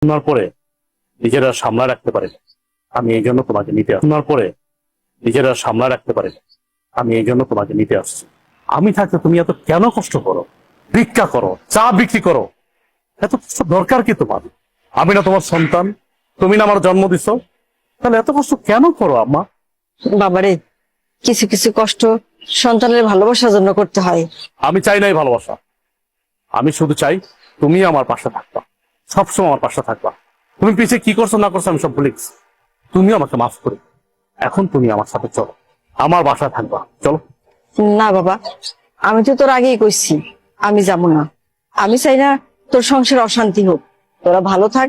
শোনার পরে নিজেরা সামলা রাখতে পারে না, আমি এই জন্য তোমাকে নিতে আসছি। শোনার পরে নিজেরা সামলা রাখতে পারে না, আমি এই জন্য তোমাকে নিতে আসছি। আমি থাকতে তুমি এত কেন কষ্ট করো? ভিক্ষা করো, চা বিক্রি করো, এত কষ্ট দরকার কি তোমার? আমি না তোমার সন্তান? তুমি না আমার জন্ম দিছ? তাহলে এত কষ্ট কেন করো আম্মা? বাবারে, কিছু কিছু কষ্ট সন্তানের ভালোবাসার জন্য করতে হয়। আমি চাই নাই ভালোবাসা, আমি শুধু চাই তুমি আমার পাশে থাকবা, সবসময় আমার পাশে থাকবা। তুমি পিছিয়ে কি করছো না করছো আমি সব ভুলে গেছি। তুমি আমাকে মাফ করে এখন তুমি আমার সাথে চলো, আমার বাসায় থাকবা, চলো। না বাবা, আমি তো তোর আগেই কইছি আমি যাব না। আমি চাই না তোর সংসারে অশান্তি হোক, তোরা ভালো থাক,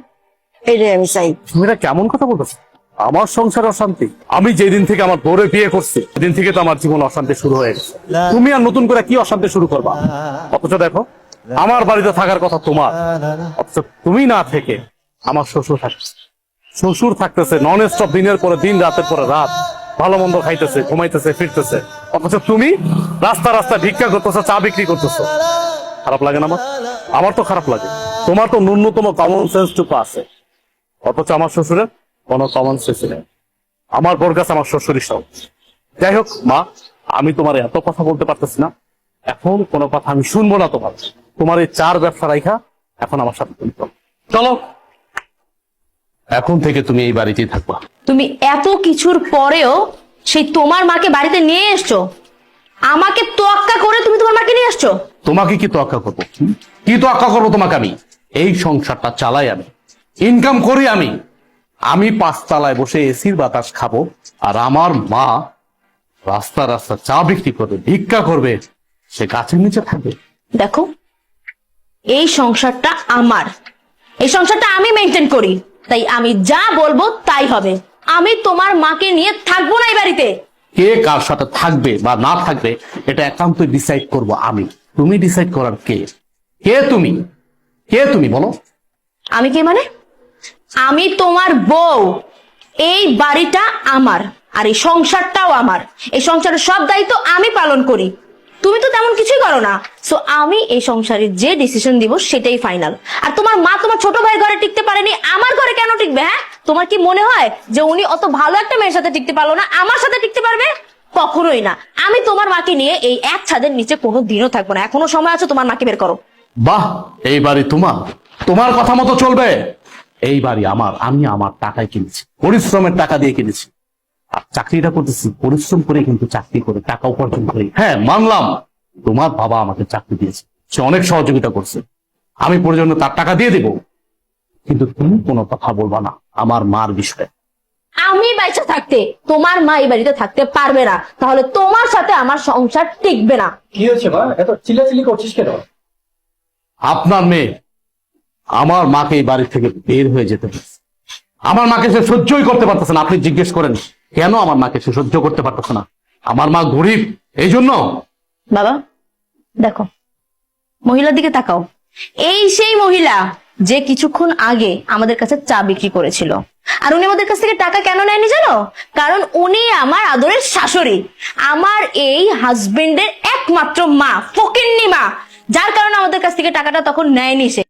এটাই আমি চাই। তুমি এটা কেমন কথা বলতেছো? আমার সংসার অশান্তি? আমি যেদিন থেকে আমার বউরে বিয়ে করছি সেদিন থেকে তো আমার জীবন অশান্তি শুরু হয়ে গেছে। তুমি আর নতুন করে কি অশান্তি শুরু করবা? অথচ দেখো, আমার বাড়িতে থাকার কথা তোমার, অথচ তুমি না থেকে আমার শ্বশুর থাকছে। শ্বশুর থাকতেছে নন স্টপ, দিনের পরে দিন, রাতের পরে রাত, ভালো মন্দ খাইতেছে, ঘুমাইতেছে, ফিরতেছে, অথচ তুমি রাস্তা রাস্তা ভিক্ষা করতেছো, চা বিক্রি করতেছো। খারাপ লাগে না আমার? আমার তো খারাপ লাগে। তোমার তো ন্যূনতম কমন সেন্স টুকু আছে, অথচ আমার শ্বশুরের কোনো কমন সেন্স নেই। আমার বোর কাছে আমার শ্বশুরই সব। যাই হোক মা, আমি তোমার এত কথা বলতে পারতেছি না, এখন কোনো কথা আমি শুনবো না তোমার। তোমার এই চার ব্যবসা রাইখা এখন আমার সাথে তুমি চলো। চলো, এখন থেকে তুমি এই বাড়িতেই থাকবা। তুমি এত কিছুর পরেও সেই তোমার মাকে বাড়িতে নিয়ে এসছো, আমাকে তোয়াক্কা করে তুমি তোমার মাকে নিয়ে আসছো। তোমাকে কি তোয়াক্কা করবো? কি তোয়াক্কা করবো তোমাকে? আমি এই সংসারটা চালাই, আমি ইনকাম করি, আমি পাঁচতলায় বসে এসির বাতাস খাবো, আর আমার মা রাস্তা রাস্তা চা বিক্রি করবে, ভিক্ষা করবে, সে গাছের নিচে থাকবে। দেখো, এই সংসারটা আমার, এই সংসারটা আমি মেনটেন করি, তাই আমি যা বলবো তাই হবে। আমি তোমার মাকে নিয়ে থাকবো না এই বাড়িতে। কে কার সাথে থাকবে বা না থাকবে এটা একান্ত ডিসাইড করব আমি। তুমি ডিসাইড করার কে? কে তুমি? কে তুমি বলো? আমি কে মানে? আমি তোমার বউ। এই বাড়িটা আমার, আর এই সংসারটাও আমার। এই সংসারের সব দায়িত্ব আমি পালন করি, তুমি তো তেমন কিছুই করো না। সো আমি এই সংসারে যে ডিসিশন দিব সেটাই ফাইনাল। আর তোমার মা তোমার ছোট ভাই ঘরে টিকতে পারেনি, আমার ঘরে কেন টিকবে? হ্যাঁ, তোমার কি মনে হয় যে উনি অত ভালো একটা মেয়ের সাথে টিকতে পারলো না, আমার সাথে টিকতে পারবে? কখনোই না। আমি তোমার মাকে নিয়ে এই এক ছাদের নিচে কোনো দিনও থাকবো না। এখনো সময় আছে, তোমার মাকে বের করো। বাহ, এই বাড়ি তোমার, তোমার কথা মতো চলবে। এই বাড়ি আমার, আমি আমার টাকায় কিনেছি, পরিশ্রমের টাকা দিয়ে কিনেছি। আর চাকরিটা করতেছি পরিশ্রম করে, কিন্তু চাকরি করে টাকা উপার্জন করি। হ্যাঁ মানলাম, তোমার বাবা আমাকে চাকরি দিয়েছে, সে অনেক সহযোগিতা করছে, আমি প্রয়োজনে তার টাকা দিয়ে দেব, কিন্তু তুমি কোনো কথা বলবা না আমার মার বিষয়ে। আমি বাইচা থাকতে তোমার মা এই বাড়িতে থাকতে পারবে না, তাহলে তোমার সাথে আমার সংসার টিকবে না। কি হয়েছে মা, এত চিল্লাচিল্লি করছিস কেন? আপনার মেয়ে আমার মাকে এই বাড়ি থেকে বের হয়ে যেতে হয়েছে। আমার মাকে সে সহ্যই করতে পারতেছে না। আপনি জিজ্ঞেস করেন কেন আমার মাকে সে সহ্য করতে পারতেছে না? আমার মা গরিব, এই জন্য। বাবা দেখো, মহিলার দিকে তাকাও। এই সেই মহিলা যে কিছুক্ষণ আগে আমাদের কাছে চা বিক্রি করেছিল। আর উনি আমাদের কাছ থেকে টাকা কেন নেয়নি জানো? কারণ উনি আমার আদরের শাশুড়ি, আমার এই হাজবেন্ডের একমাত্র মা, ফকিন্নি মা, যার কারণে আমাদের কাছ থেকে টাকাটা তখন নেয়নি সে।